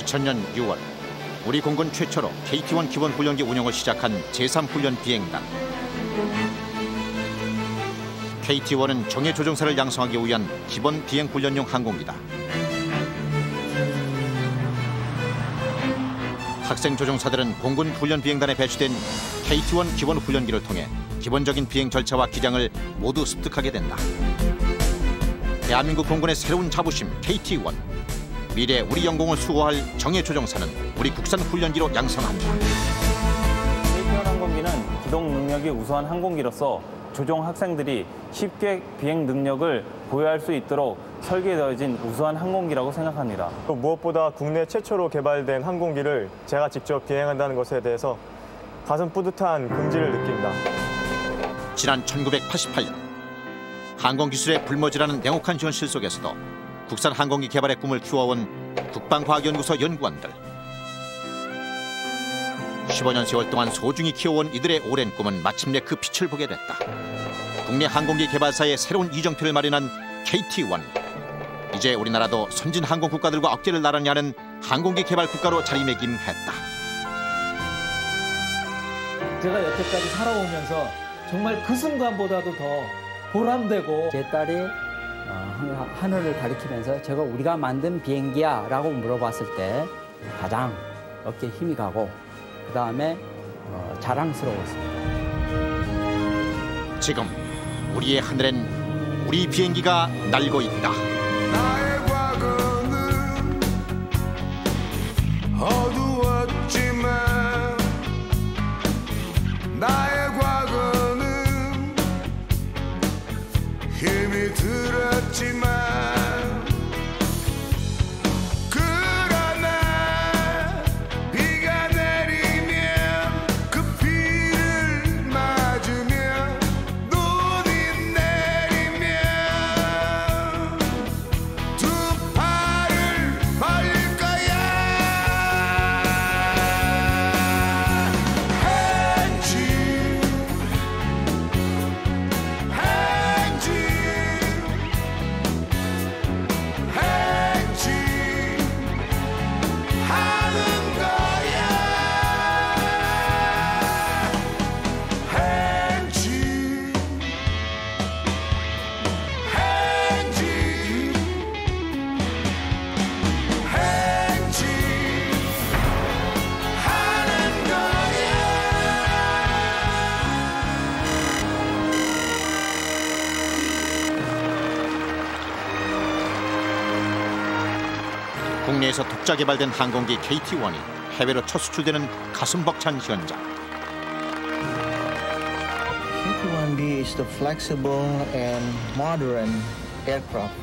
2000년 6월 우리 공군 최초로 KT-1 기본훈련기 운영을 시작한 제3훈련 비행단. KT-1은 정예 조종사를 양성하기 위한 기본 비행훈련용 항공기다. 학생 조종사들은 공군 훈련 비행단에 배치된 KT-1 기본 훈련기를 통해 기본적인 비행 절차와 기량을 모두 습득하게 된다. 대한민국 공군의 새로운 자부심 KT-1. 미래 우리 영공을 수호할 정예 조종사는 우리 국산 훈련기로 양성한다. KT-1 항공기는 기동 능력이 우수한 항공기로서 조종 학생들이 쉽게 비행 능력을 보유할 수 있도록 설계되어진 우수한 항공기라고 생각합니다. 무엇보다 국내 최초로 개발된 항공기를 제가 직접 비행한다는 것에 대해서 가슴 뿌듯한 긍지를 느낀다. 지난 1988년 항공기술의 불모지라는 냉혹한 현실 속에서도 국산 항공기 개발의 꿈을 키워온 국방과학연구소 연구원들. 15년 세월 동안 소중히 키워온 이들의 오랜 꿈은 마침내 그 빛을 보게 됐다. 국내 항공기 개발사의 새로운 이정표를 마련한 KT-1. 이제 우리나라도 선진 항공 국가들과 어깨를 나란히 하는 항공기 개발 국가로 자리매김했다. 제가 여태까지 살아오면서 정말 그 순간보다도 더 보람되고, 제 딸이 하늘을 가리키면서 저거 우리가 만든 비행기야 라고 물어봤을 때 가장 어깨에 힘이 가고 그다음에 자랑스러웠습니다. 지금 우리의 하늘엔 우리 비행기가 날고 있다. 나의 과거는 어두웠지만 나의 과거는 힘이 들었지만 그러나 비가 내리면 그 비를 맞으며 눈이 내리면 두 팔을 벌릴 거야. 행진 하는 거야. 행진 하는 거야. 국내에서 독자 개발된 항공기 KT-1이 해외로 첫 수출되는 가슴 벅찬 현장. KT-1B is the flexible and modern aircraft.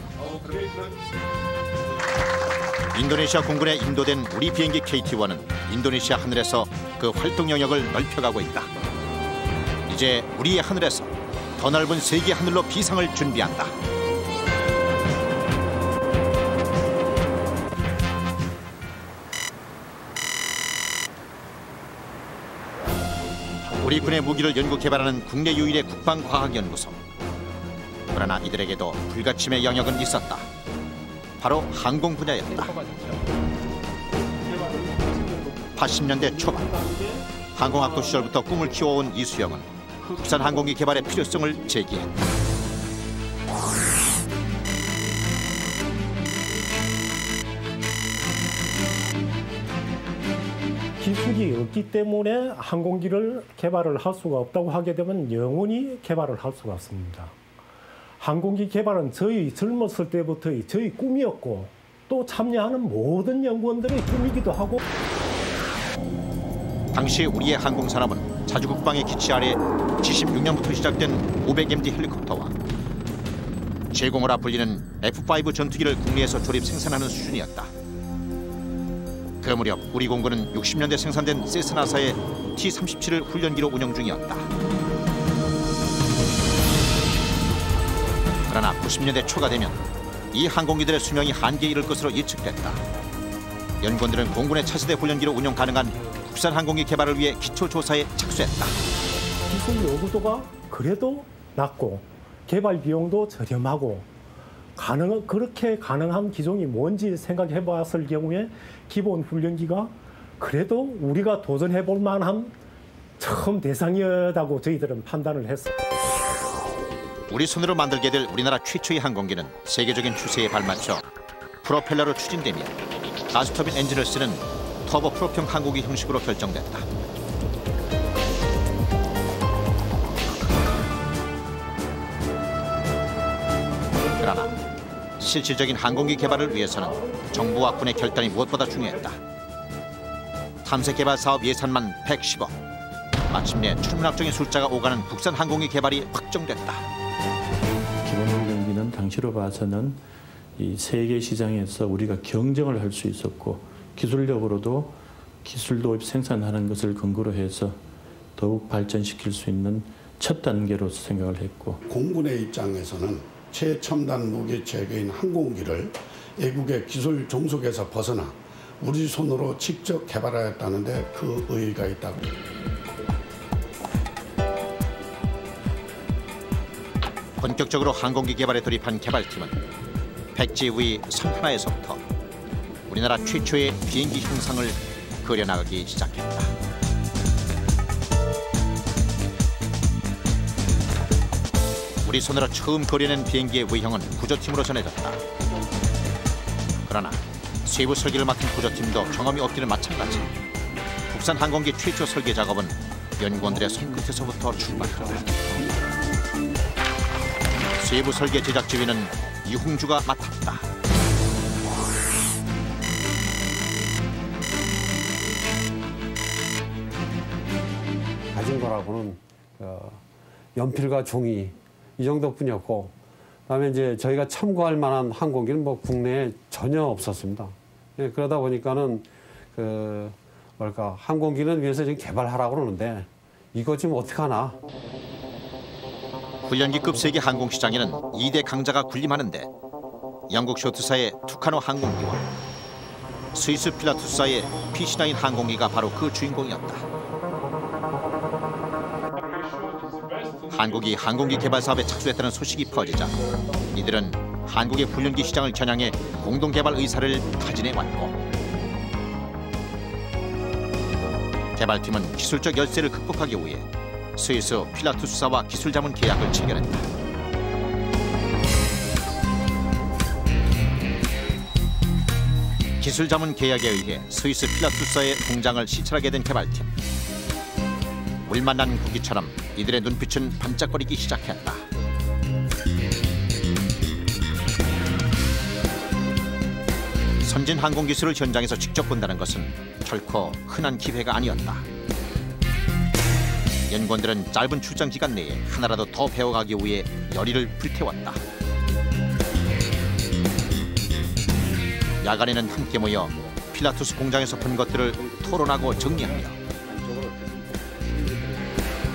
인도네시아 공군에 인도된 우리 비행기 KT-1은 인도네시아 하늘에서 그 활동 영역을 넓혀가고 있다. 이제 우리의 하늘에서 더 넓은 세계 하늘로 비상을 준비한다. 우리 군의 무기를 연구 개발하는 국내 유일의 국방과학연구소. 그러나 이들에게도 불가침의 영역은 있었다. 바로 항공 분야였다. 80년대 초반 항공학도 시절부터 꿈을 키워온 이수영은 국산 항공기 개발의 필요성을 제기했다. 기술이 없기 때문에 항공기를 개발을 할 수가 없다고 하게 되면 영원히 개발을 할 수가 없습니다. 항공기 개발은 저희 젊었을 때부터의 저희 꿈이었고 또 참여하는 모든 연구원들의 꿈이기도 하고. 당시 우리의 항공산업은 자주국방의 기치 아래 76년부터 시작된 500MD 헬리콥터와 제공어라 불리는 F-5 전투기를 국내에서 조립 생산하는 수준이었다. 그 무렵 우리 공군은 60년대 생산된 세스나사의 T-37을 훈련기로 운영 중이었다. 그러나 90년대 초가 되면 이 항공기들의 수명이 한계에 이를 것으로 예측됐다. 연구원들은 공군의 차세대 훈련기로 운영 가능한 국산 항공기 개발을 위해 기초조사에 착수했다. 기술 요구도가 그래도 낮고 개발 비용도 저렴하고 그렇게 가능한 기종이 뭔지 생각해 봤을 경우에 기본 훈련기가 그래도 우리가 도전해 볼 만한 처음 대상이었다고 저희들은 판단을 했어요. 우리 손으로 만들게 될 우리나라 최초의 항공기는 세계적인 추세에 발맞춰 프로펠러로 추진되며 가스터빈 엔진을 쓰는 터보 프로평 항공기 형식으로 결정됐다. 그러나 실질적인 항공기 개발을 위해서는 정부와 군의 결단이 무엇보다 중요했다. 탐색 개발 사업 예산만 110억. 마침내 천문학적인 숫자가 오가는 국산 항공기 개발이 확정됐다. 기본 항공기는 당시로 봐서는 이 세계 시장에서 우리가 경쟁을 할 수 있었고 기술력으로도 기술 도입 생산하는 것을 근거로 해서 더욱 발전시킬 수 있는 첫 단계로서 생각을 했고, 공군의 입장에서는 최첨단 무기 체계인 항공기를 외국의 기술 종속에서 벗어나 우리 손으로 직접 개발하였다는데 그 의의가 있다고. 본격적으로 항공기 개발에 돌입한 개발팀은 백지 위 선 하나에서부터 우리나라 최초의 비행기 형상을 그려나가기 시작했다. 우리 손으로 처음 그려낸 비행기의 외형은 구조팀으로 전해졌다. 그러나 세부 설계를 맡은 구조팀도 경험이 없기는 마찬가지. 국산 항공기 최초 설계 작업은 연구원들의 손끝에서부터 출발했다. 세부 설계 제작 지휘는 이홍주가 맡았다. 가진 거라고는 연필과 종이 이 정도뿐이었고, 그다음에 이제 저희가 참고할 만한 항공기는 뭐 국내에 전혀 없었습니다. 예, 그러다 보니까는 항공기는 위해서 지금 개발하라고 그러는데 이거 지금 어떻게 하나? 훈련기급 세계 항공 시장에는 2대 강자가 군림하는데 영국 쇼트사의 투카노 항공기와 스위스 필라투스사의 PC9 항공기가 바로 그 주인공이었다. 한국이 항공기 개발 사업에 착수했다는 소식이 퍼지자 이들은 한국의 훈련기 시장을 겨냥해 공동 개발 의사를 타진해 왔고, 개발팀은 기술적 열세를 극복하기 위해 스위스 필라투스사와 기술 자문 계약을 체결했다. 기술 자문 계약에 의해 스위스 필라투스사의 공장을 시찰하게 된 개발팀. 물 만난 고기처럼 이들의 눈빛은 반짝거리기 시작했다. 선진 항공 기술을 현장에서 직접 본다는 것은 결코 흔한 기회가 아니었다. 연구원들은 짧은 출장 기간 내에 하나라도 더 배워가기 위해 열의를 불태웠다. 야간에는 함께 모여 필라투스 공장에서 본 것들을 토론하고 정리하며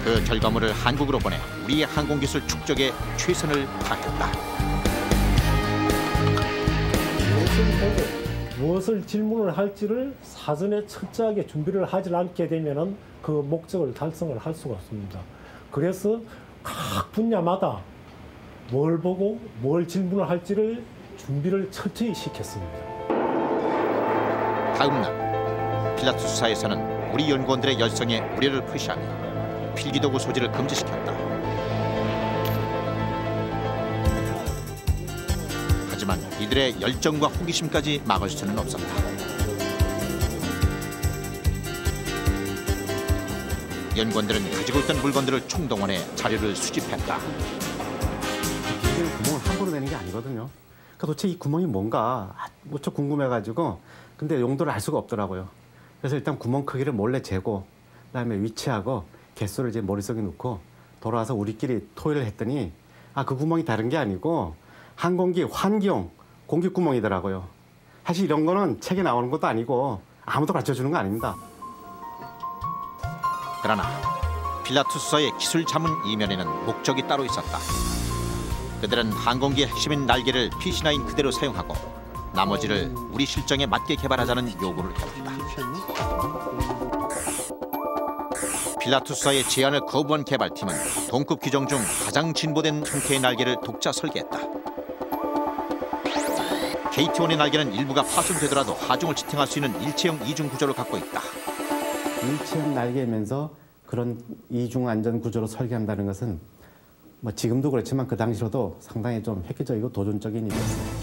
그 결과물을 한국으로 보내 우리의 항공기술 축적에 최선을 다했다. 무엇을 질문을 할지를 사전에 철저하게 준비를 하지 않게 되면은 그 목적을 달성을 할 수가 없습니다. 그래서 각 분야마다 뭘 보고 뭘 질문을 할지를 준비를 철저히 시켰습니다. 다음 날 필라투스사에서는 우리 연구원들의 열성에 우려를 표시하며 필기도구 소지를 금지시켰다. 하지만 이들의 열정과 호기심까지 막을 수는 없었다. 연구원들은 가지고 있던 물건들을 총동원해 자료를 수집했다. 구멍을 함부로 내는 게 아니거든요. 그러니까 도대체 이 구멍이 뭔가 무척 궁금해가지고 근데 용도를 알 수가 없더라고요. 그래서 일단 구멍 크기를 몰래 재고 그다음에 위치하고 개수를 이제 머릿속에 넣고 돌아와서 우리끼리 토의를 했더니 그 구멍이 다른 게 아니고 항공기 환기용 공기 구멍이더라고요. 사실 이런 거는 책에 나오는 것도 아니고 아무도 가르쳐주는 거 아닙니다. 그러나 필라투스사의 기술 자문 이면에는 목적이 따로 있었다. 그들은 항공기의 핵심인 날개를 PC9 그대로 사용하고 나머지를 우리 실정에 맞게 개발하자는 요구를 했다. 필라투스사의 제안을 거부한 개발팀은 동급 기종 중 가장 진보된 형태의 날개를 독자 설계했다. KT-1의 날개는 일부가 파손되더라도 하중을 지탱할 수 있는 일체형 이중 구조를 갖고 있다. 일체형 날개면서 그런 이중 안전 구조로 설계한다는 것은 뭐 지금도 그렇지만 그 당시로도 상당히 좀 획기적이고 도전적인 일이었습니다.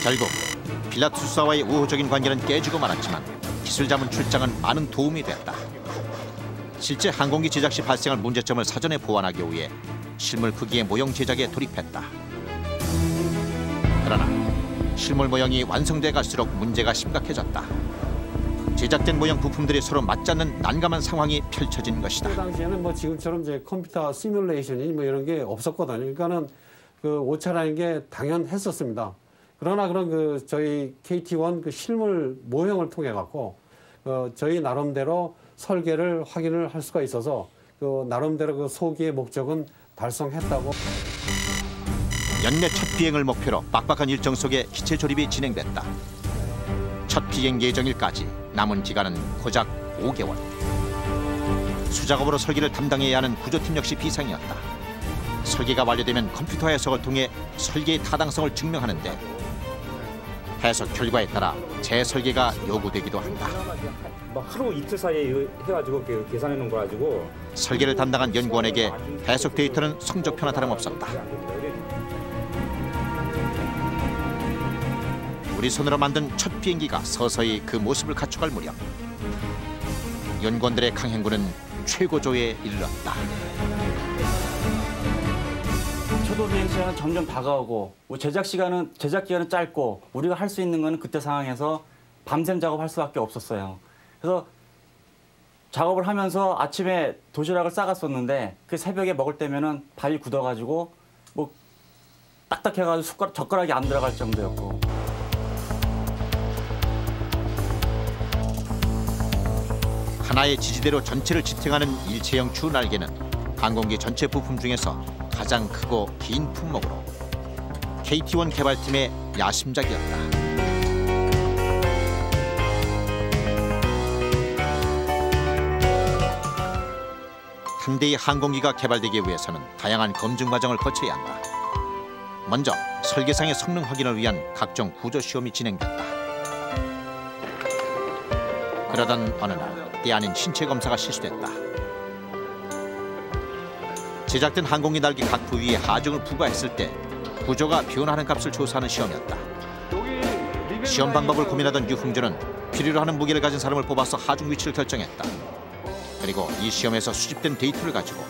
결국 필라투스와의 우호적인 관계는 깨지고 말았지만 기술 자문 출장은 많은 도움이 됐다. 실제 항공기 제작 시 발생할 문제점을 사전에 보완하기 위해 실물 크기의 모형 제작에 돌입했다. 그러나 실물 모형이 완성돼 갈수록 문제가 심각해졌다. 제작된 모형 부품들이 서로 맞지 않는 난감한 상황이 펼쳐진 것이다. 그 당시에는 뭐 지금처럼 이제 컴퓨터 시뮬레이션이 뭐 이런 게 없었거든요. 그러니까는 그 오차라는 게 당연했었습니다. 그러나 그런 그 저희 KT-1 그 실물 모형을 통해 갖고 저희 나름대로 설계를 확인을 할 수가 있어서 그 나름대로 그 소기의 목적은 달성했다고. 연내 첫 비행을 목표로 빡빡한 일정 속에 기체 조립이 진행됐다. 첫 비행 예정일까지 남은 기간은 고작 5개월. 수작업으로 설계를 담당해야 하는 구조팀 역시 비상이었다. 설계가 완료되면 컴퓨터 해석을 통해 설계의 타당성을 증명하는데 해석 결과에 따라 재설계가 요구되기도 한다. 뭐 하루 이틀 사이에 해가지고 계산해 놓은 거 가지고 설계를 담당한 연구원에게 해석 데이터는 성적표나 다름없었다. 우리 손으로 만든 첫 비행기가 서서히 그 모습을 갖춰갈 무렵 연구원들의 강행군은 최고조에 이르렀다. 초도 비행 시간은 점점 다가오고 제작 기간은 짧고 우리가 할 수 있는 거는 그때 상황에서 밤샘 작업할 수밖에 없었어요. 그래서 작업을 하면서 아침에 도시락을 싸갔었는데 그 새벽에 먹을 때면은 발이 굳어가지고 뭐 딱딱해가지고 젓가락이 안 들어갈 정도였고. 하나의 지지대로 전체를 지탱하는 일체형 주 날개는 항공기 전체 부품 중에서 가장 크고 긴 품목으로 KT-1 개발팀의 야심작이었다. 한 대의 항공기가 개발되기 위해서는 다양한 검증 과정을 거쳐야 한다. 먼저 설계상의 성능 확인을 위한 각종 구조 시험이 진행됐다. 그러던 어느 날 때 아닌 신체 검사가 실시됐다. 제작된 항공기 날개 각 부위에 하중을 부과했을 때 구조가 변화하는 값을 조사하는 시험이었다. 시험 방법을 고민하던 유흥준은 필요로 하는 무게를 가진 사람을 뽑아서 하중 위치를 결정했다. 그리고 이 시험에서 수집된 데이터를 가지고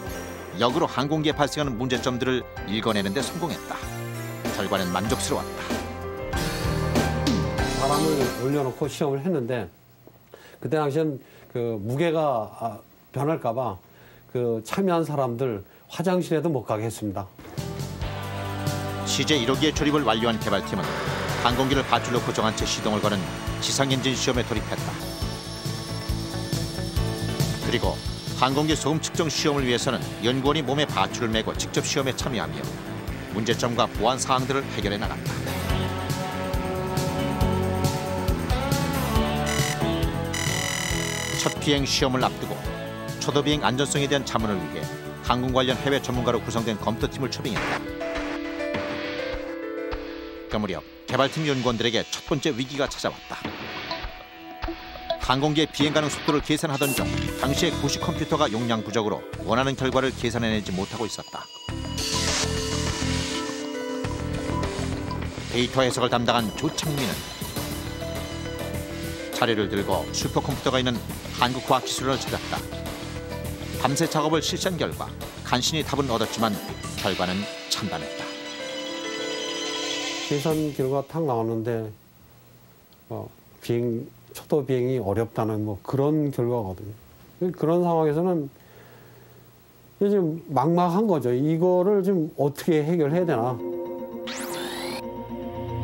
역으로 항공기에 발생하는 문제점들을 읽어내는 데 성공했다. 결과는 만족스러웠다. 사람을 올려놓고 시험을 했는데 그때 당시엔 그 무게가 변할까 봐 그 참여한 사람들 화장실에도 못 가게 했습니다. 시제 1호기의 조립을 완료한 개발팀은 항공기를 밧줄로 고정한 채 시동을 거는 지상 엔진 시험에 돌입했다. 그리고 항공기 소음 측정 시험을 위해서는 연구원이 몸에 밧줄을 메고 직접 시험에 참여하며 문제점과 보안 사항들을 해결해 나갔다. 첫 비행 시험을 앞두고 초도 비행 안전성에 대한 자문을 위해 항공 관련 해외 전문가로 구성된 검토팀을 초빙했다. 그 무렵 개발팀 연구원들에게 첫 번째 위기가 찾아왔다. 항공기의 비행 가능 속도를 계산하던 중 당시의 구시 컴퓨터가 용량 부족으로 원하는 결과를 계산해내지 못하고 있었다. 데이터 해석을 담당한 조창민은 자료를 들고 슈퍼컴퓨터가 있는 한국과학기술원을 찾았다. 밤새 작업을 실시한 결과 간신히 답은 얻었지만 결과는 참담했다. 계산 결과 탁 나왔는데 초도 비행이 어렵다는 뭐 그런 결과거든요. 그런 상황에서는 지금 막막한 거죠. 이거를 좀 어떻게 해결해야 되나.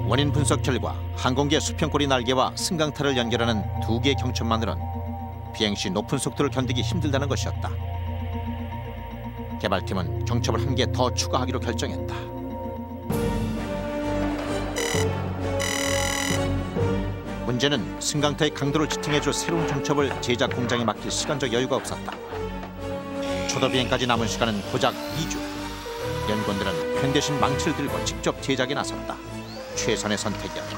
원인 분석 결과 항공기의 수평꼬리 날개와 승강타를 연결하는 두 개의 경첩만으로는 비행 시 높은 속도를 견디기 힘들다는 것이었다. 개발팀은 경첩을 한 개 더 추가하기로 결정했다. 문제는 승강타의 강도를 지탱해줄 새로운 경첩을 제작 공장에 맡길 시간적 여유가 없었다. 초도 비행까지 남은 시간은 고작 2주. 연구원들은 펜 대신 망치를 들고 직접 제작에 나섰다. 최선의 선택이었다.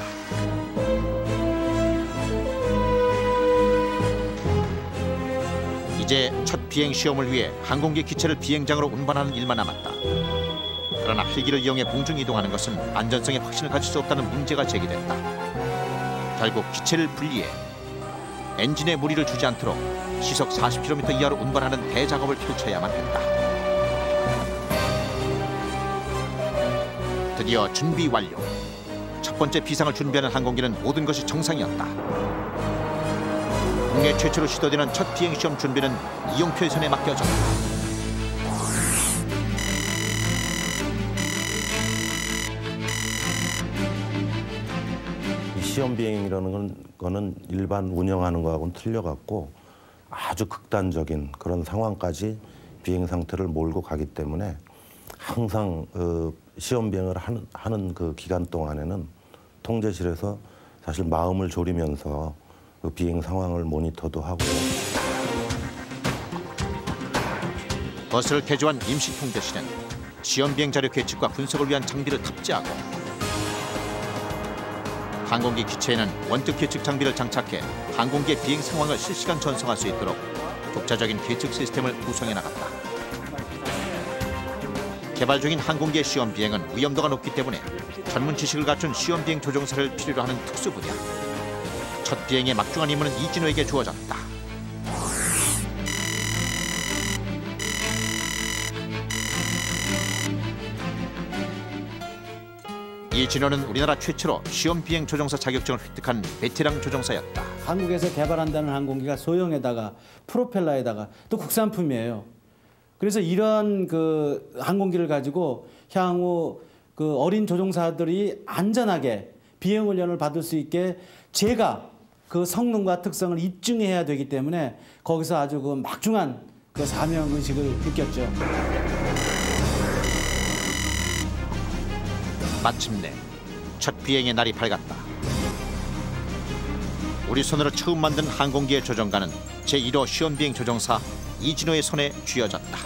이제 첫 비행 시험을 위해 항공기 기체를 비행장으로 운반하는 일만 남았다. 그러나 헬기를 이용해 공중 이동하는 것은 안전성에 확신을 가질 수 없다는 문제가 제기됐다. 결국 기체를 분리해 엔진에 무리를 주지 않도록 시속 40km 이하로 운반하는 대작업을 펼쳐야만 했다. 드디어 준비 완료. 첫 번째 비상을 준비하는 항공기는 모든 것이 정상이었다. 국내 최초로 시도되는 첫 비행 시험 준비는 이용표의 손에 맡겨졌다. 시험 비행이라는 거는 일반 운영하는 거하고는 틀려갖고 아주 극단적인 그런 상황까지 비행 상태를 몰고 가기 때문에 항상 시험 비행을 하는 그 기간 동안에는 통제실에서 사실 마음을 졸이면서 그 비행 상황을 모니터도 하고. 버스를 개조한 임시 통제실은 시험 비행 자료 계측과 분석을 위한 장비를 탑재하고 항공기 기체에는 원격 계측 장비를 장착해 항공기의 비행 상황을 실시간 전송할 수 있도록 독자적인 계측 시스템을 구성해 나갔다. 개발 중인 항공기의 시험 비행은 위험도가 높기 때문에 전문 지식을 갖춘 시험 비행 조종사를 필요로 하는 특수 분야. 첫 비행의 막중한 임무는 이진호에게 주어졌다. 이진호는 우리나라 최초로 시험 비행 조종사 자격증을 획득한 베테랑 조종사였다. 한국에서 개발한다는 항공기가 소형에다가 프로펠러에다가 또 국산품이에요. 그래서 이런 그 항공기를 가지고 향후 그 어린 조종사들이 안전하게 비행 훈련을 받을 수 있게 제가 그 성능과 특성을 입증해야 되기 때문에 거기서 아주 그 막중한 그 사명 의식을 느꼈죠. 마침내 첫 비행의 날이 밝았다. 우리 손으로 처음 만든 항공기의 조종관은 제1호 시험비행 조종사 이진호의 손에 쥐어졌다.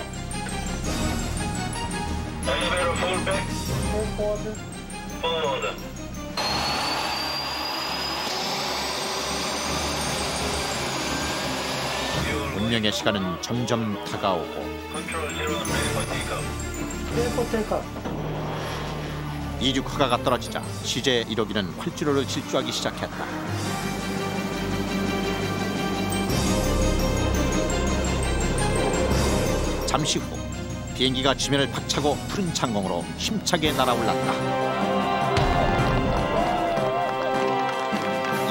운명의 시간은 점점 다가오고 이륙 허가가 떨어지자 CJ 1호기는 활주로를 질주하기 시작했다. 잠시 후 비행기가 지면을 박차고 푸른 창공으로 힘차게 날아올랐다.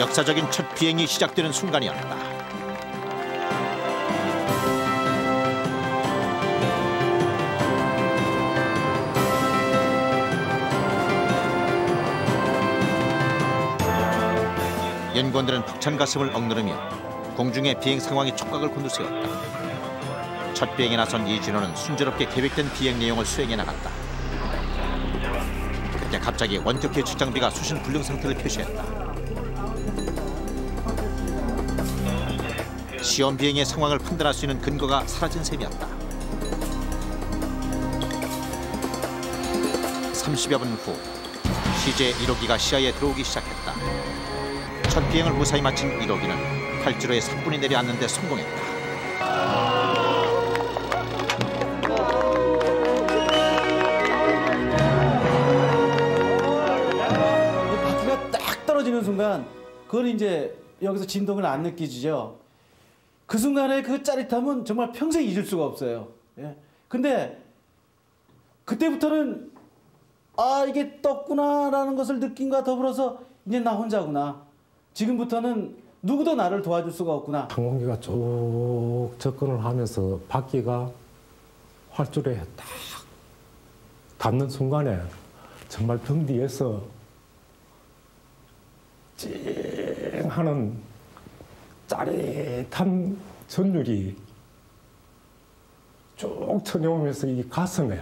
역사적인 첫 비행이 시작되는 순간이었다. 연구원들은 벅찬 가슴을 억누르며 공중의 비행 상황의 촉각을 곤두세웠다. 첫 비행에 나선 이진호는 순조롭게 계획된 비행 내용을 수행해 나갔다. 그때 갑자기 원격 계측 장비가 수신 불능 상태를 표시했다. 시험 비행의 상황을 판단할 수 있는 근거가 사라진 셈이었다. 30여 분 후 CJ 1호기가 시야에 들어오기 시작했다. 첫 비행을 무사히 마친 1호기는 활주로에 사뿐히 내려앉는 데 성공했다. 바퀴가 딱 떨어지는 순간 그걸 이제 여기서 진동을 안 느끼죠. 그 순간에 그 짜릿함은 정말 평생 잊을 수가 없어요. 예. 근데 그때부터는 아 이게 떴구나라는 것을 느낀과 더불어서 이제 나 혼자구나. 지금부터는 누구도 나를 도와줄 수가 없구나. 항공기가 쭉 접근을 하면서 바퀴가 활주로에 딱 닿는 순간에 정말 등 뒤에서 찡 하는 짜릿한 전율이 쭉 쳐내오면서 이 가슴에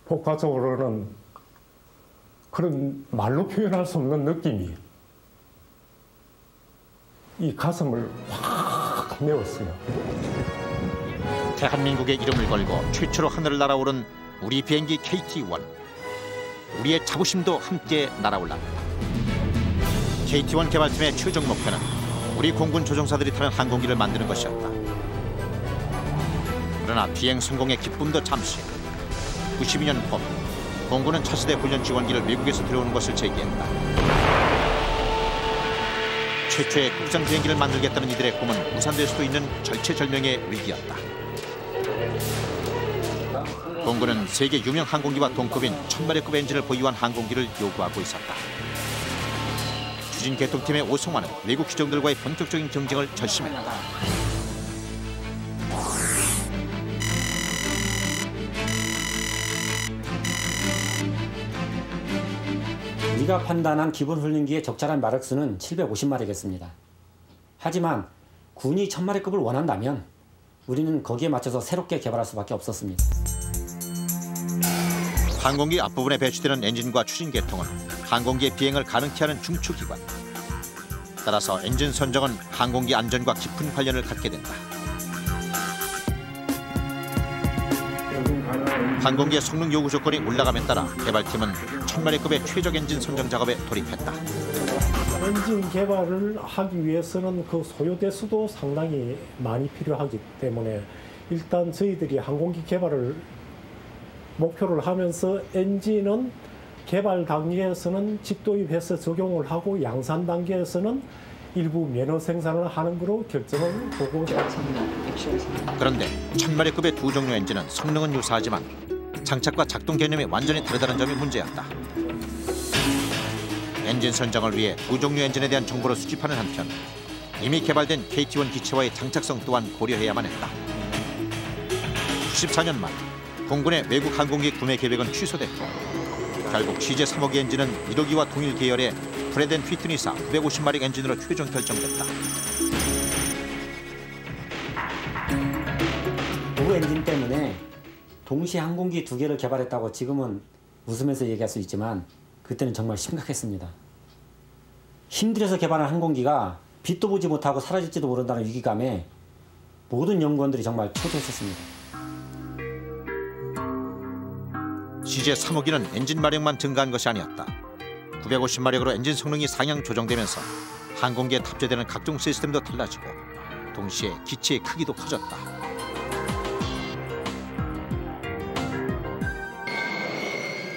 복합적으로는 그런 말로 표현할 수 없는 느낌이 이 가슴을 확 메웠어요. 대한민국의 이름을 걸고 최초로 하늘을 날아오른 우리 비행기 KT-1. 우리의 자부심도 함께 날아올랐다. KT1 개발팀의 최종 목표는 우리 공군 조종사들이 타는 항공기를 만드는 것이었다. 그러나 비행 성공의 기쁨도 잠시. 92년 봄, 공군은 차세대 훈련 지원기를 미국에서 들여오는 것을 제기했다. 최초의 국산 비행기를 만들겠다는 이들의 꿈은 무산될 수도 있는 절체절명의 위기였다. 공군은 세계 유명 항공기와 동급인 1000마력급 엔진을 보유한 항공기를 요구하고 있었다. 추진 개통팀의 오성환은 외국 기종들과의 본격적인 경쟁을 결심했다. 우리가 판단한 기본 훈련기의 적절한 마력수는 750마력이었습니다. 하지만 군이 1000마력급을 원한다면 우리는 거기에 맞춰서 새롭게 개발할 수밖에 없었습니다. 항공기 앞부분에 배치되는 엔진과 추진 계통은 항공기의 비행을 가능케 하는 중추기관. 따라서 엔진 선정은 항공기 안전과 깊은 관련을 갖게 된다. 항공기의 성능 요구 조건이 올라감에 따라 개발팀은 1000마력급의 최적 엔진 선정 작업에 돌입했다. 엔진 개발을 하기 위해서는 그 소요 대수도 상당히 많이 필요하기 때문에 일단 저희들이 항공기 개발을 목표를 하면서 엔진은 개발 단계에서는 직도입해서 적용을 하고 양산 단계에서는 일부 면허 생산을 하는 거로 결정을 보고 있습니다. 그런데 1000마력급의 두 종류 엔진은 성능은 유사하지만 장착과 작동 개념이 완전히 다르다는 점이 문제였다. 엔진 선정을 위해 두 종류 엔진에 대한 정보를 수집하는 한편 이미 개발된 KT1 기체와의 장착성 또한 고려해야만 했다. 94년 말 공군의 외국 항공기 구매 계획은 취소됐고 결국 CJ-352 엔진은 1호기와 동일 계열의 프레드 & 휘트니사 950마력 엔진으로 최종 결정됐다. 두 엔진 때문에 동시에 항공기 2개를 개발했다고 지금은 웃으면서 얘기할 수 있지만 그때는 정말 심각했습니다. 힘들어서 개발한 항공기가 빛도 보지 못하고 사라질지도 모른다는 위기감에 모든 연구원들이 정말 초조했었습니다. CJ-352는 엔진 마력만 증가한 것이 아니었다. 950마력으로 엔진 성능이 상향 조정되면서 항공기에 탑재되는 각종 시스템도 달라지고 동시에 기체의 크기도 커졌다.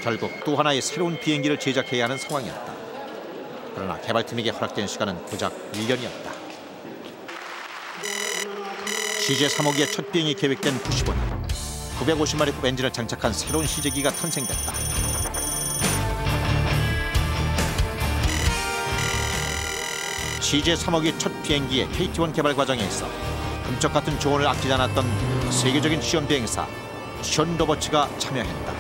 결국 또 하나의 새로운 비행기를 제작해야 하는 상황이었다. 그러나 개발팀에게 허락된 시간은 고작 1년이었다. CJ-352의 첫 비행이 계획된 95년 950마력급 엔진을 장착한 새로운 시제기가 탄생됐다. CJ-352의 첫 비행기의 KT1 개발 과정에 있어 금쪽 같은 조언을 아끼지 않았던 세계적인 시험 비행사 션 로버츠가 참여했다.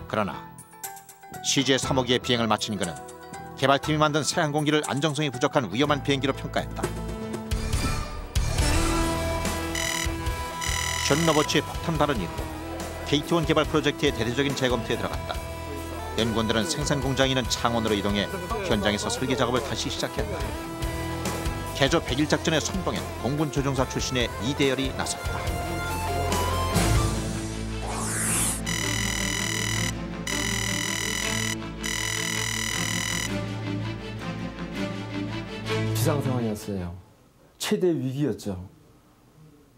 그러나 CJ-352의 비행을 마친 그는 개발팀이 만든 새 항공기를 안정성이 부족한 위험한 비행기로 평가했다. 션 로버츠의 폭탄 발언 이후 KT1 개발 프로젝트의 대대적인 재검토에 들어갔다. 연구원들은 생산 공장이 있는 창원으로 이동해 현장에서 설계 작업을 다시 시작했다. 개조 100일 작전의 선봉엔 공군 조종사 출신의 이대열이 나섰다. 비상 상황이었어요. 최대 위기였죠.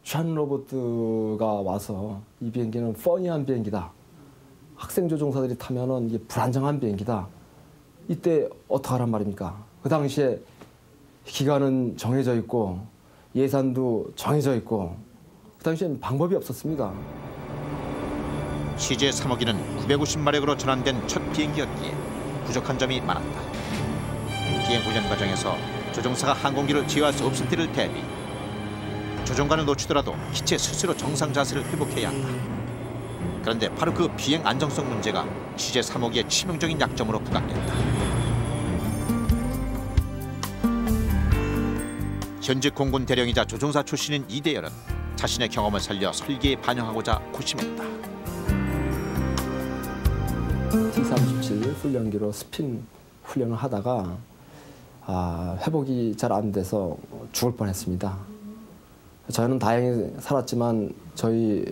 션 로버트가 와서 이 비행기는 퍼니한 비행기다. 학생 조종사들이 타면은 이게 불안정한 비행기다. 이때 어떡하란 말입니까? 그 당시에 기간은 정해져 있고 예산도 정해져 있고 그 당시엔 방법이 없었습니다. CJ-352는 950마력으로 전환된 첫 비행기였기에 부족한 점이 많았다. 비행 훈련 과정에서 조종사가 항공기를 제어할 수 없을 때를 대비 조종관을 놓치더라도 기체 스스로 정상 자세를 회복해야 한다. 그런데 바로 그 비행 안정성 문제가 CJ-352의 치명적인 약점으로 부각됐다. 현직 공군 대령이자 조종사 출신인 이대열은 자신의 경험을 살려 설계에 반영하고자 고심했다. T-37 훈련기로 스핀 훈련을 하다가 회복이 잘 안 돼서 죽을 뻔했습니다. 저는 다행히 살았지만 저희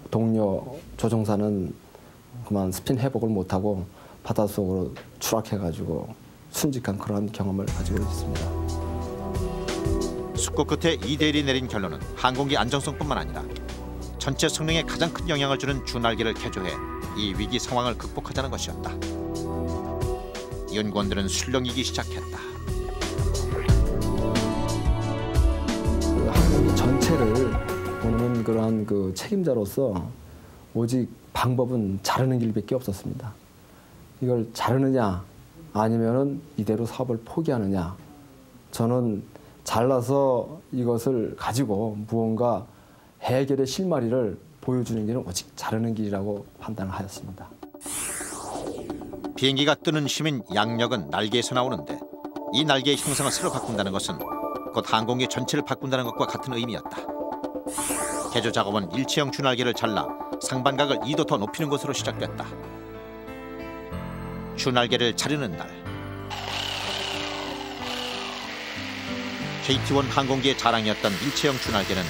동료 조종사는 그만 스핀 회복을 못하고 바닷속으로 추락해가지고 순직한 그런 경험을 가지고 있습니다. 숙고 끝에 이대일이 내린 결론은 항공기 안정성뿐만 아니라 전체 성능에 가장 큰 영향을 주는 주날개를 개조해 이 위기 상황을 극복하자는 것이었다. 연구원들은 술렁이기 시작했다. 그 항공기 전체를 보는 그런 그 책임자로서 오직 방법은 자르는 길밖에 없었습니다. 이걸 자르느냐 아니면은 이대로 사업을 포기하느냐. 저는 잘라서 이것을 가지고 무언가 해결의 실마리를 보여주는 길은 오직 자르는 길이라고 판단을 하였습니다. 비행기가 뜨는 힘인 양력은 날개에서 나오는데 이 날개의 형상을 새로 바꾼다는 것은 곧 항공기 전체를 바꾼다는 것과 같은 의미였다. 개조 작업은 일체형 주날개를 잘라 상반각을 2도 더 높이는 것으로 시작됐다. 주날개를 자르는 날, KT-1 항공기의 자랑이었던 일체형 주날개는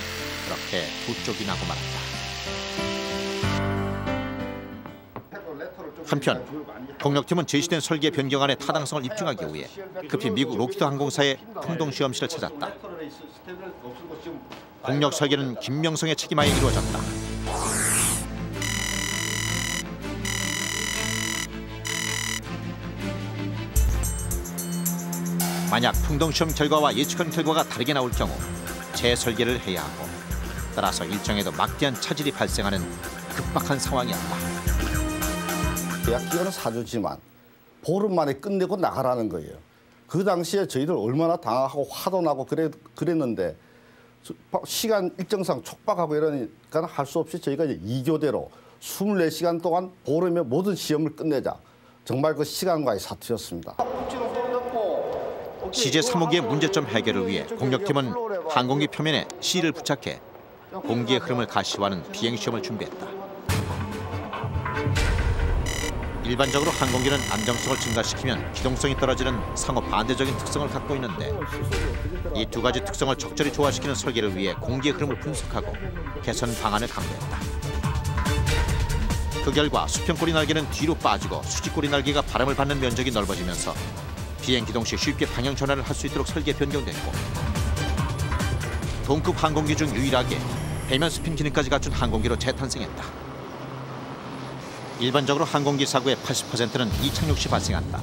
그렇게 두 쪽이 나고 말았다. 한편 동력팀은 제시된 설계 변경안의 타당성을 입증하기 위해 급히 미국 록히드 항공사의 풍동 시험실을 찾았다. 동력 설계는 김명성의 책임하에 이루어졌다. 만약 풍동 시험 결과와 예측한 결과가 다르게 나올 경우 재설계를 해야 하고 따라서 일정에도 막대한 차질이 발생하는 급박한 상황이었다. 계약기간은 4주지만 보름 만에 끝내고 나가라는 거예요. 그 당시에 저희들 얼마나 당하고 화도 나고 그랬는데 시간 일정상 촉박하고 이러니까 할 수 없이 저희가 이제 2교대로 24시간 동안 보름에 모든 시험을 끝내자. 정말 그 시간과의 사투였습니다. CJ 3호기의 문제점 해결을 위해 공력팀은 항공기 표면에 실을 부착해 공기의 흐름을 가시화하는 비행시험을 준비했다. 일반적으로 항공기는 안정성을 증가시키면 기동성이 떨어지는 상호 반대적인 특성을 갖고 있는데 이 두 가지 특성을 적절히 조화시키는 설계를 위해 공기의 흐름을 분석하고 개선 방안을 강구했다. 그 결과 수평꼬리 날개는 뒤로 빠지고 수직꼬리 날개가 바람을 받는 면적이 넓어지면서 비행 기동 시 쉽게 방향 전환을 할 수 있도록 설계 변경됐고 동급 항공기 중 유일하게 배면 스핀 기능까지 갖춘 항공기로 재탄생했다. 일반적으로 항공기 사고의 80%는 이착륙 시 발생한다.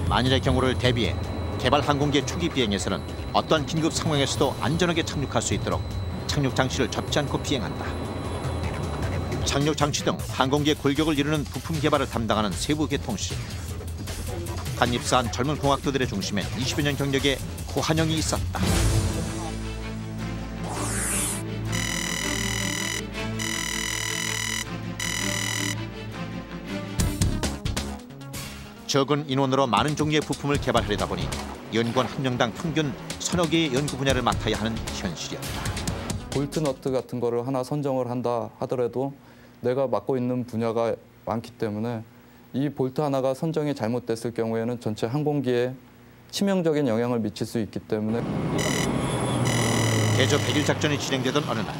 만일의 경우를 대비해 개발 항공기의 초기 비행에서는 어떠한 긴급 상황에서도 안전하게 착륙할 수 있도록 착륙 장치를 접지 않고 비행한다. 착륙 장치 등 항공기의 골격을 이루는 부품 개발을 담당하는 세부 개통실. 간 입사한 젊은 공학도들의 중심엔 20여 년 경력의 고한영이 있었다. 적은 인원으로 많은 종류의 부품을 개발하려다 보니 연구원 한 명당 평균 서너 개의 연구 분야를 맡아야 하는 현실이었다. 볼트 너트 같은 거를 하나 선정을 한다 하더라도 내가 맡고 있는 분야가 많기 때문에 이 볼트 하나가 선정이 잘못됐을 경우에는 전체 항공기에 치명적인 영향을 미칠 수 있기 때문에 개조 100일 작전이 진행되던 어느 날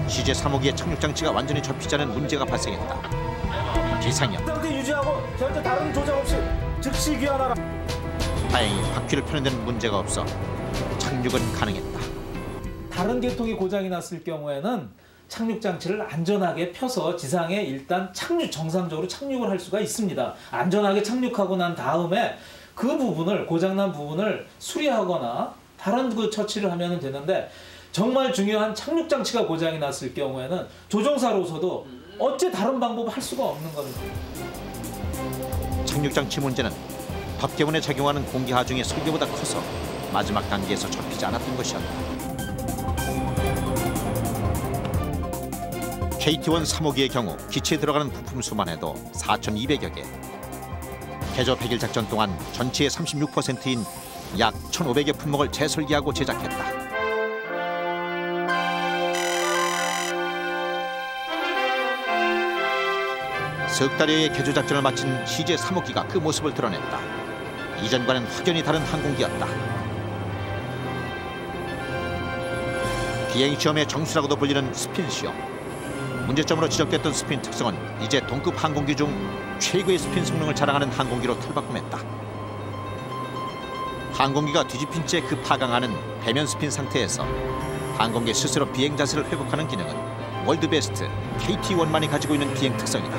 CJ 3호기의 착륙 장치가 완전히 접히지 않은 문제가 발생했다. 비상이었다. 상태 유지하고 절대 다른 조작 없이 즉시 귀환하라. 다행히 바퀴를 펴는 데는 문제가 없어 착륙은 가능했다. 다른 계통이 고장이 났을 경우에는 착륙 장치를 안전하게 펴서 지상에 일단 정상적으로 착륙을 할 수가 있습니다. 안전하게 착륙하고 난 다음에 그 부분을 고장난 부분을 수리하거나 다른 그 처치를 하면 되는데 정말 중요한 착륙 장치가 고장이 났을 경우에는 조종사로서도 어째 다른 방법을 할 수가 없는 겁니다. 착륙 장치 문제는 덮개문에 작용하는 공기 하중의 설계보다 커서 마지막 단계에서 접히지 않았던 것이었다. KT-1 3호기의 경우 기체에 들어가는 부품 수만 해도 4,200여 개. 개조 100일 작전 동안 전체의 36%인 약 1,500여 품목을 재설계하고 제작했다. 석 달여의 개조 작전을 마친 CJ 3호기가 그 모습을 드러냈다. 이전과는 확연히 다른 항공기였다. 비행시험의 정수라고도 불리는 스핀 시험. 문제점으로 지적됐던 스핀 특성은 이제 동급 항공기 중 최고의 스핀 성능을 자랑하는 항공기로 탈바꿈했다. 항공기가 뒤집힌 채 급하강하는 배면 스핀 상태에서 항공기 스스로 비행 자세를 회복하는 기능은 월드베스트 KT-1만이 가지고 있는 비행 특성이다.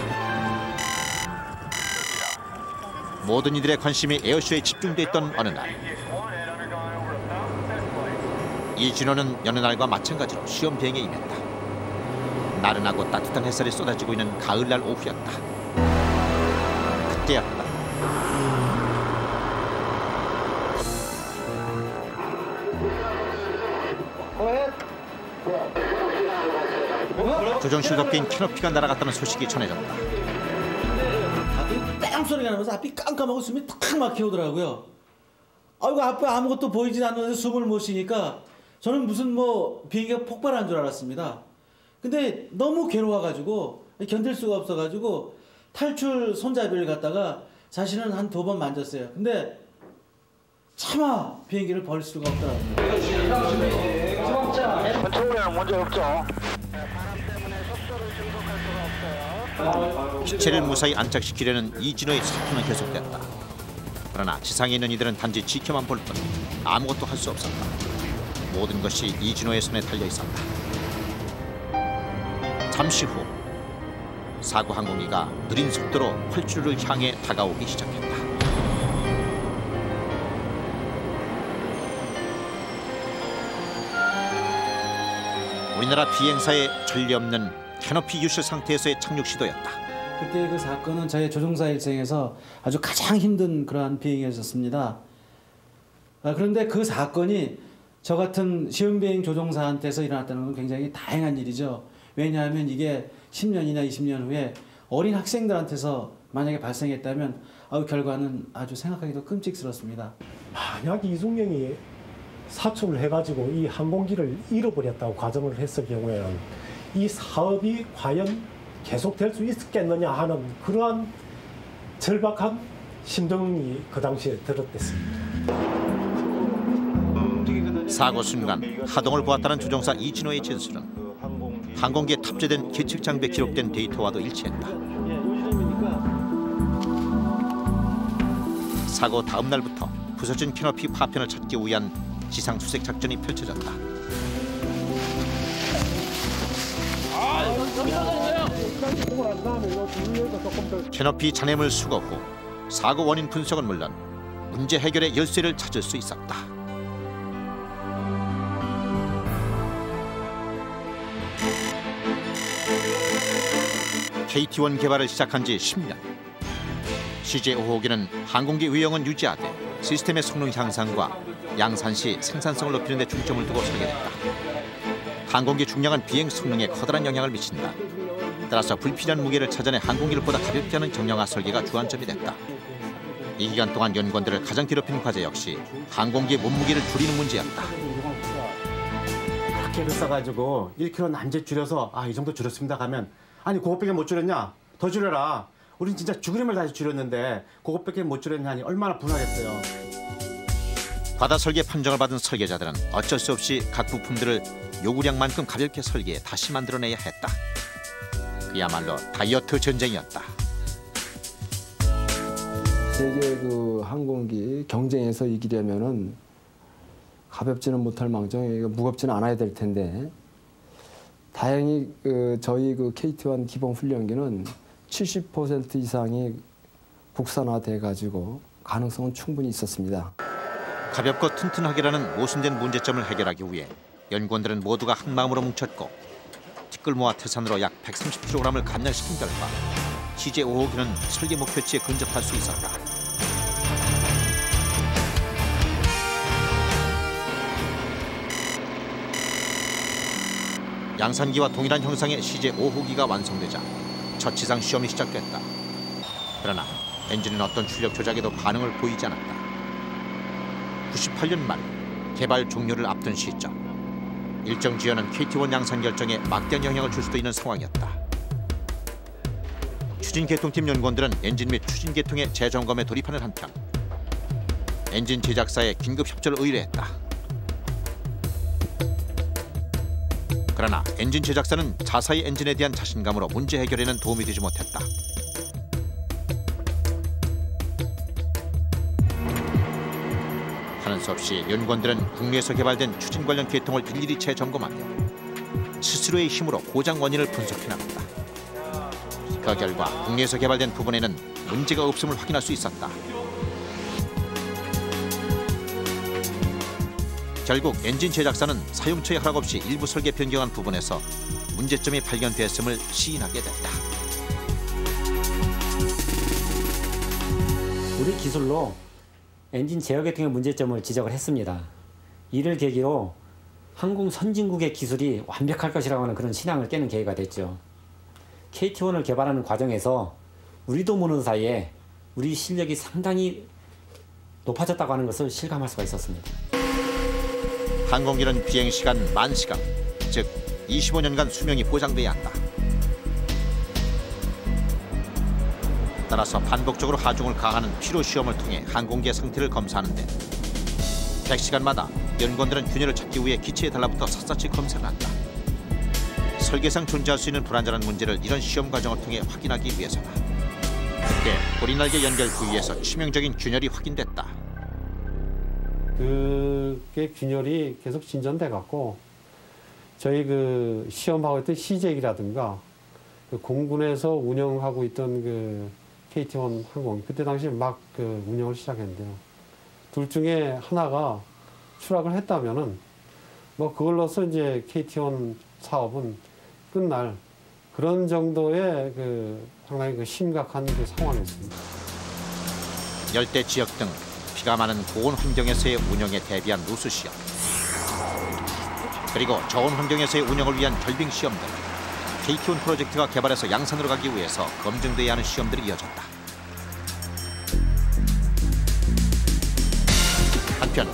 모든 이들의 관심이 에어쇼에 집중돼 있던 어느 날, 이진호는 여느 날과 마찬가지로 시험 비행에 임했다. 나른하고 따뜻한 햇살이 쏟아지고 있는 가을날 오후였다. 그때였다. 조정실 덮개인 캐노피가 날아갔다는 소식이 전해졌다. 앞이 뺑 소리가 나면서 앞이 깜깜하고 숨이 탁 막히오더라고요. 아이고 앞에 아무것도 보이진 않는데 숨을 못 쉬니까 저는 무슨 뭐 비행기가 폭발한 줄 알았습니다. 근데 너무 괴로워가지고 견딜 수가 없어가지고 탈출 손잡이를 갖다가 자신은 한 2번 만졌어요. 근데 차마 비행기를 버릴 수가 없더라고요. 컨트롤에는 문제 없죠. 기체를 무사히 안착시키려는 이진호의 사투는 계속됐다. 그러나 지상에 있는 이들은 단지 지켜만 볼 뿐 아무것도 할 수 없었다. 모든 것이 이진호의 손에 달려 있었다. 잠시 후 사고 항공기가 느린 속도로 활주로를 향해 다가오기 시작했다. 우리나라 비행사의 전례 없는 캐노피 유실 상태에서의 착륙 시도였다. 그때 그 사건은 저의 조종사 일생에서 아주 가장 힘든 그러한 비행이었습니다. 그런데 그 사건이 저 같은 시험비행 조종사한테서 일어났다는 건 굉장히 다행한 일이죠. 왜냐하면 이게 10년이나 20년 후에 어린 학생들한테서 만약에 발생했다면 결과는 아주 생각하기도 끔찍스럽습니다. 만약 이중령이 사출을 해가지고 이 항공기를 잃어버렸다고 가정을 했을 경우에는 이 사업이 과연 계속될 수 있겠느냐 하는 그러한 절박한 심정이 그 당시에 들었댔습니다. 사고 순간 하동을 보았다는 조종사 이진호의 진술은 항공기에 탑재된 계측 장비에 기록된 데이터와도 일치했다. 사고 다음 날부터 부서진 캐노피 파편을 찾기 위한 지상 수색 작전이 펼쳐졌다. 캐노피 잔해물 수거 후 사고 원인 분석은 물론 문제 해결의 열쇠를 찾을 수 있었다. KT-1 개발을 시작한 지 10년. CJ5호기는 항공기 외형은 유지하되 시스템의 성능 향상과 양산 시 생산성을 높이는 데 중점을 두고 설계됐다. 항공기 중량은 비행 성능에 커다란 영향을 미친다. 따라서 불필요한 무게를 찾아내 항공기를 보다 가볍게 하는 정량화 설계가 주안점이 됐다. 이 기간 동안 연구원들을 가장 괴롭힌 과제 역시 항공기의 몸무게를 줄이는 문제였다. 그렇게 써가지고 1kg 남짓 줄여서 이 정도 줄였습니다 가면 아니 그것밖에 못 줄였냐? 더 줄여라. 우린 진짜 죽을 힘을 다해서 줄였는데 그것밖에 못 줄였냐니 얼마나 분하겠어요. 과다 설계 판정을 받은 설계자들은 어쩔 수 없이 각 부품들을 요구량만큼 가볍게 설계해 다시 만들어내야 했다. 그야말로 다이어트 전쟁이었다. 세계 그 항공기 경쟁에서 이기려면은 가볍지는 못할 망정 무겁지는 않아야 될 텐데 다행히 저희 KT-1 기본 훈련기는 70% 이상이 국산화돼 가지고 가능성은 충분히 있었습니다. 가볍고 튼튼하게라는 모순된 문제점을 해결하기 위해 연구원들은 모두가 한 마음으로 뭉쳤고 티끌모아 태산으로 약 130kg을 감량시킨 결과 CJ5호기는 설계 목표치에 근접할 수 있었다. 양산기와 동일한 형상의 CJ5호기가 완성되자 첫 지상 시험이 시작됐다. 그러나 엔진은 어떤 출력 조작에도 반응을 보이지 않았다. 98년 말 개발 종료를 앞둔 시점, 일정 지연은 KT-1 양산 결정에 막대한 영향을 줄 수도 있는 상황이었다. 추진 개통팀 연구원들은 엔진 및 추진 개통의 재점검에 돌입하는 한편 엔진 제작사에 긴급 협조를 의뢰했다. 그러나 엔진 제작사는 자사의 엔진에 대한 자신감으로 문제 해결에는 도움이 되지 못했다. 하는 수 없이 연구원들은 국내에서 개발된 추진 관련 계통을 일일이 재점검하며 스스로의 힘으로 고장 원인을 분석해 나갔다. 그 결과 국내에서 개발된 부분에는 문제가 없음을 확인할 수 있었다. 결국 엔진 제작사는 사용처의 허락 없이 일부 설계 변경한 부분에서 문제점이 발견됐음을 시인하게 됐다. 우리 기술로 엔진 제어 계통의 문제점을 지적을 했습니다. 이를 계기로 항공 선진국의 기술이 완벽할 것이라고 하는 그런 신앙을 깨는 계기가 됐죠. KT-1을 개발하는 과정에서 우리도 모르는 사이에 우리 실력이 상당히 높아졌다고 하는 것을 실감할 수가 있었습니다. 항공기는 비행시간 10,000시간, 즉 25년간 수명이 보장돼야 한다. 따라서 반복적으로 하중을 가하는 피로시험을 통해 항공기의 상태를 검사하는데 100시간마다 연구원들은 균열을 찾기 위해 기체에 달라붙어 샅샅이 검사를 한다. 설계상 존재할 수 있는 불안전한 문제를 이런 시험 과정을 통해 확인하기 위해서다. 그때 고리날개 연결 부위에서 치명적인 균열이 확인됐다. 그게 균열이 계속 진전돼 갖고 저희 그 시험하고 있던 CJ라든가 그 공군에서 운영하고 있던 그 KT-1 항공 그때 당시에 막 그 운영을 시작했는데요. 둘 중에 하나가 추락을 했다면은 뭐 그걸로서 이제 KT-1 사업은 끝날 그런 정도의 그 상당히 그 심각한 그 상황이었습니다. 열대 지역 등 비가 많은 고온 환경에서의 운영에 대비한 누수 시험, 그리고 저온 환경에서의 운영을 위한 결빙 시험들, KT-1 프로젝트가 개발해서 양산으로 가기 위해서 검증돼야 하는 시험들이 이어졌다. 한편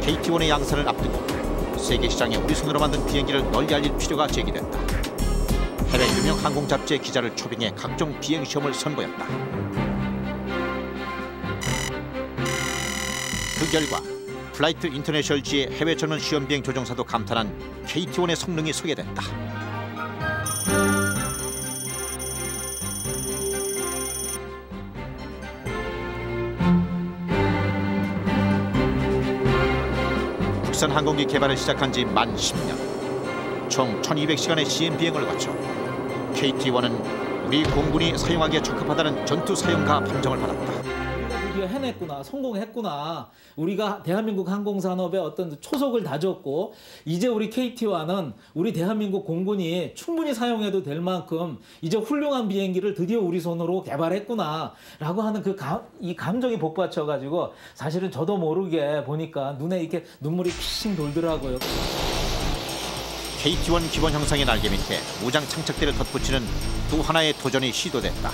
KT-1의 양산을 앞두고 세계 시장에 우리 손으로 만든 비행기를 널리 알릴 필요가 제기됐다. 해외 유명 항공 잡지의 기자를 초빙해 각종 비행 시험을 선보였다. 그 결과 플라이트 인터내셔널지의 해외 전원 시험 비행 조종사도 감탄한 KT-1의 성능이 소개됐다. 국산 항공기 개발을 시작한 지 만 10년. 총 1200시간의 시험 비행을 거쳐 KT-1은 우리 공군이 사용하기에 적합하다는 전투 사용가 판정을 받았다. 드디어 해냈구나, 성공했구나. 우리가 대한민국 항공산업의 어떤 초석을 다졌고 이제 우리 KT-1은 우리 대한민국 공군이 충분히 사용해도 될 만큼 이제 훌륭한 비행기를 드디어 우리 손으로 개발했구나 라고 하는 이 감정이 복받쳐가지고 사실은 저도 모르게 보니까 눈에 이렇게 눈물이 핑 돌더라고요. KT-1 기본 형상의 날개 밑에 무장 장착대를 덧붙이는 또 하나의 도전이 시도됐다.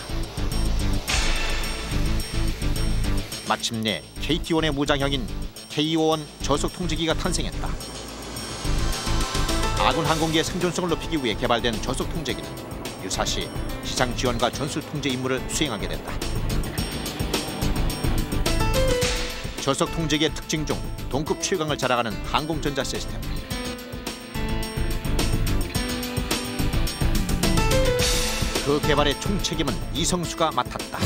마침내 KT-1의 무장형인 K-51 저속 통제기가 탄생했다. 아군 항공기의 생존성을 높이기 위해 개발된 저속 통제기는 유사시 시장 지원과 전술 통제 임무를 수행하게 된다. 저속 통제기의 특징 중 동급 최강을 자랑하는 항공전자 시스템. 그 개발의 총책임은 이성수가 맡았다.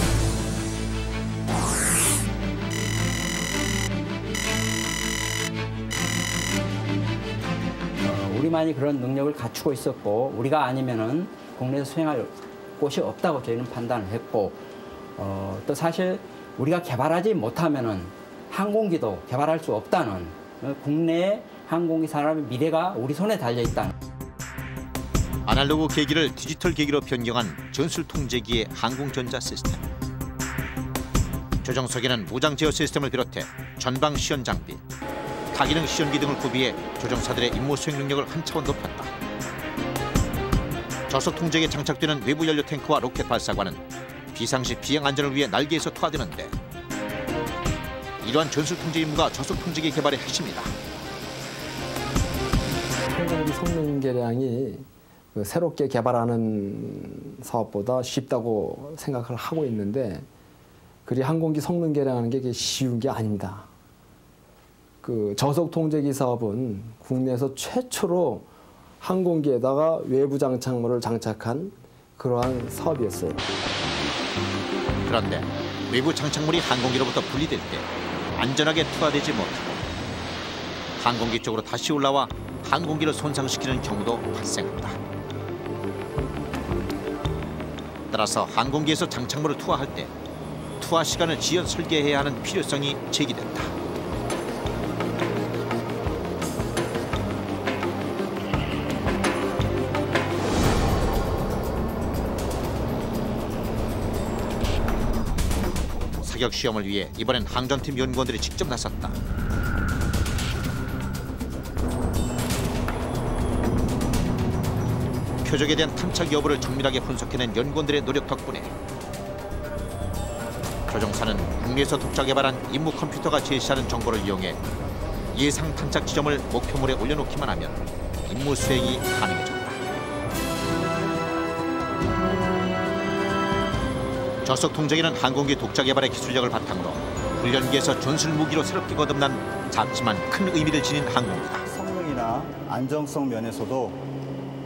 우리만이 그런 능력을 갖추고 있었고 우리가 아니면은 국내에서 수행할 곳이 없다고 저희는 판단을 했고 또 사실 우리가 개발하지 못하면은 항공기도 개발할 수 없다는 국내 항공기 산업의 미래가 우리 손에 달려 있다는. 아날로그 계기를 디지털 계기로 변경한 전술 통제기의 항공전자 시스템. 조종석에는 무장 제어 시스템을 비롯해 전방 시연 장비, 타기능 시연기 등을 구비해 조종사들의 임무 수행 능력을 한 차원 높였다. 저속 통제기에 장착되는 외부 연료 탱크와 로켓 발사관은 비상시 비행 안전을 위해 날개에서 투하되는데 이러한 전술 통제 임무가 저속 통제기 개발의 핵심이다. 항공기 성능 개량이 새롭게 개발하는 사업보다 쉽다고 생각을 하고 있는데 그리 항공기 성능 개량하는 게 쉬운 게 아닙니다. 그 저속 통제기 사업은 국내에서 최초로 항공기에다가 외부 장착물을 장착한 그러한 사업이었어요. 그런데 외부 장착물이 항공기로부터 분리될 때 안전하게 투하되지 못하고 항공기 쪽으로 다시 올라와 항공기를 손상시키는 경우도 발생한다. 따라서 항공기에서 장착물을 투하할 때 투하 시간을 지연 설계해야 하는 필요성이 제기된다. 사격 시험을 위해 이번엔 항전팀 연구원들이 직접 나섰다. 표적에 대한 탐착 여부를 정밀하게 분석해낸 연구원들의 노력 덕분에 조종사는 국내에서 독자 개발한 임무 컴퓨터가 제시하는 정보를 이용해 예상 탐착 지점을 목표물에 올려놓기만 하면 임무 수행이 가능해졌다. 저속 통제기는 항공기 독자 개발의 기술력을 바탕으로 훈련기에서 전술 무기로 새롭게 거듭난 작지만 큰 의미를 지닌 항공기다. 성능이나 안정성 면에서도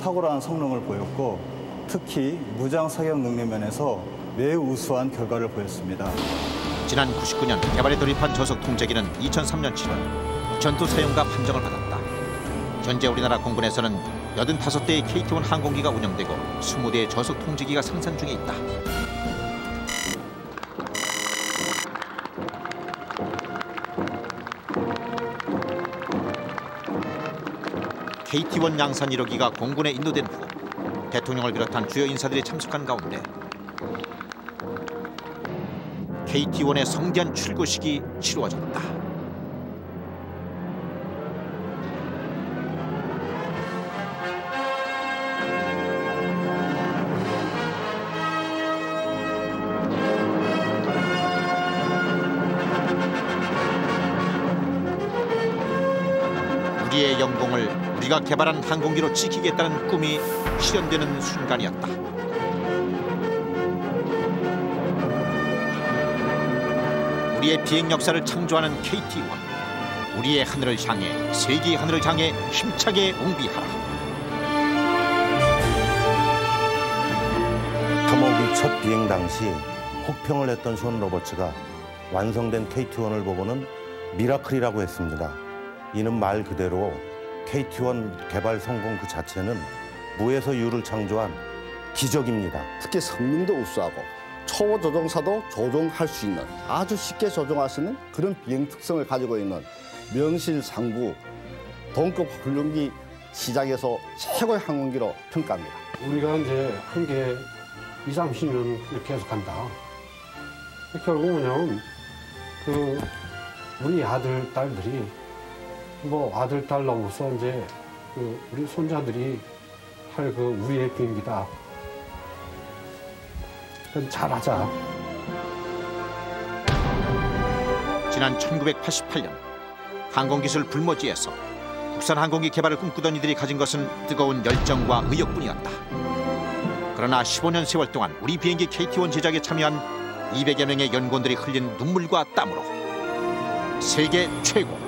탁월한 성능을 보였고 특히 무장 사격 능력 면에서 매우 우수한 결과를 보였습니다. 지난 99년 개발에 돌입한 저속 통제기는 2003년 7월 전투 사용과 판정을 받았다. 현재 우리나라 공군에서는 85대의 KT-1 항공기가 운영되고 20대의 저속 통제기가 생산 중에 있다. KT-1 양산 1호기가 공군에 인도된 후 대통령을 비롯한 주요 인사들이 참석한 가운데 KT-1의 성대한 출고식이 치루어졌다. 우리의 영공을 우리가 개발한 항공기로 지키겠다는 꿈이 실현되는 순간이었다. 우리의 비행 역사를 창조하는 KT-1. 우리의 하늘을 향해, 세계의 하늘을 향해 힘차게 옹비하라. 토마호크 첫 비행 당시 혹평을 했던 션 로버츠가 완성된 KT-1을 보고는 미라클이라고 했습니다. 이는 말 그대로 KT-1 개발 성공 그 자체는 무에서 유를 창조한 기적입니다. 특히 성능도 우수하고 초보 조종사도 조종할 수 있는 아주 쉽게 조종할 수 있는 그런 비행 특성을 가지고 있는 명실상부 동급 훈련기 시장에서 최고의 항공기로 평가합니다. 우리가 이제 한 게 20, 30년 이렇게 계속 간다. 결국은 우리 아들, 딸들이 아들, 딸 넘어서 이제 우리 손자들이 할 우리의 비행기다. 잘하자. 지난 1988년 항공기술 불모지에서 국산 항공기 개발을 꿈꾸던 이들이 가진 것은 뜨거운 열정과 의욕뿐이었다. 그러나 15년 세월 동안 우리 비행기 KT-1 제작에 참여한 200여 명의 연구원들이 흘린 눈물과 땀으로 세계 최고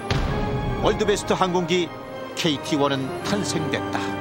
월드베스트 항공기 KT-1은 탄생됐다.